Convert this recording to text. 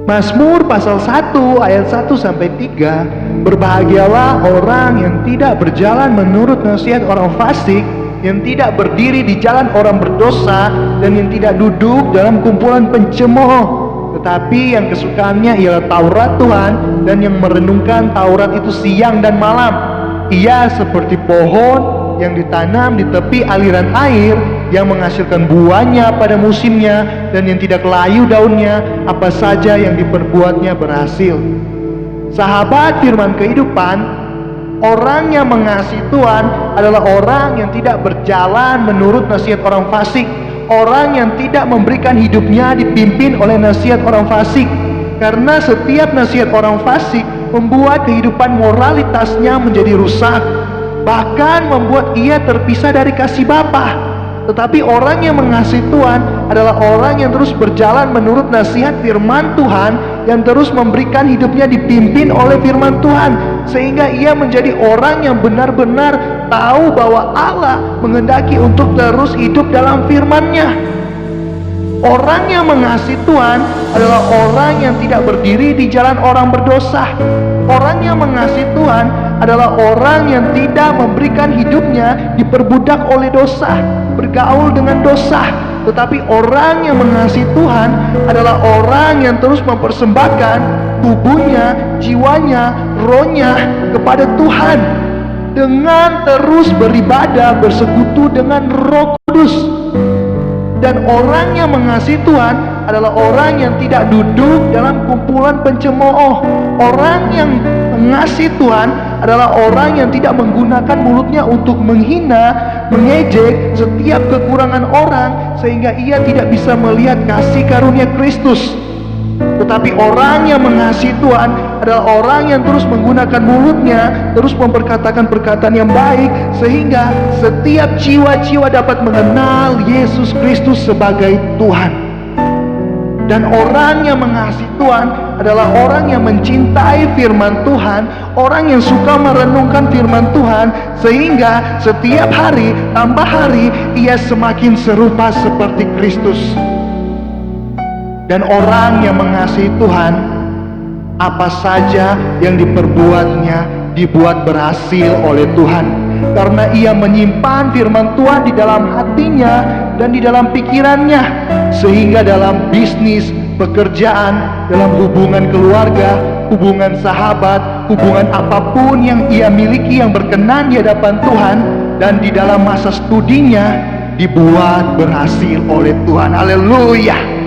Mazmur pasal 1 ayat 1 sampai 3, berbahagialah orang yang tidak berjalan menurut nasihat orang fasik, yang tidak berdiri di jalan orang berdosa, dan yang tidak duduk dalam kumpulan pencemooh. Tetapi yang kesukaannya ialah Taurat Tuhan, dan yang merenungkan Taurat itu siang dan malam. Ia seperti pohon yang ditanam di tepi aliran air, yang menghasilkan buahnya pada musimnya, dan yang tidak layu daunnya, apa saja yang diperbuatnya berhasil. Sahabat firman kehidupan, orang yang mengasihi Tuhan adalah orang yang tidak berjalan menurut nasihat orang fasik, orang yang tidak memberikan hidupnya dipimpin oleh nasihat orang fasik. Karena setiap nasihat orang fasik membuat kehidupan moralitasnya menjadi rusak, bahkan membuat ia terpisah dari kasih Bapa. Tetapi orang yang mengasihi Tuhan adalah orang yang terus berjalan menurut nasihat firman Tuhan, yang terus memberikan hidupnya dipimpin oleh firman Tuhan, sehingga ia menjadi orang yang benar-benar tahu bahwa Allah menghendaki untuk terus hidup dalam firman-Nya. Orang yang mengasihi Tuhan adalah orang yang tidak berdiri di jalan orang berdosa. Orang yang mengasihi Tuhan adalah orang yang tidak memberikan hidupnya diperbudak oleh dosa, bergaul dengan dosa. Tetapi orang yang mengasihi Tuhan adalah orang yang terus mempersembahkan tubuhnya, jiwanya, rohnya kepada Tuhan, dengan terus beribadah, bersekutu dengan Roh Kudus. Dan orang yang mengasihi Tuhan adalah orang yang tidak duduk dalam kumpulan pencemooh. Orang yang mengasihi Tuhan adalah orang yang tidak menggunakan mulutnya untuk menghina, mengejek setiap kekurangan orang, sehingga ia tidak bisa melihat kasih karunia Kristus. Tetapi orang yang mengasihi Tuhan adalah orang yang terus menggunakan mulutnya, terus memperkatakan perkataan yang baik, sehingga setiap jiwa-jiwa dapat mengenal Yesus Kristus sebagai Tuhan. Dan orang yang mengasihi Tuhan adalah orang yang mencintai firman Tuhan, orang yang suka merenungkan firman Tuhan, sehingga setiap hari tambah hari ia semakin serupa seperti Kristus. Dan orang yang mengasihi Tuhan, apa saja yang diperbuatnya dibuat berhasil oleh Tuhan, karena ia menyimpan firman Tuhan di dalam hatinya dan di dalam pikirannya, sehingga dalam bisnis, pekerjaan, dalam hubungan keluarga, hubungan sahabat, hubungan apapun yang ia miliki yang berkenan di hadapan Tuhan, dan di dalam masa studinya dibuat berhasil oleh Tuhan. Haleluya.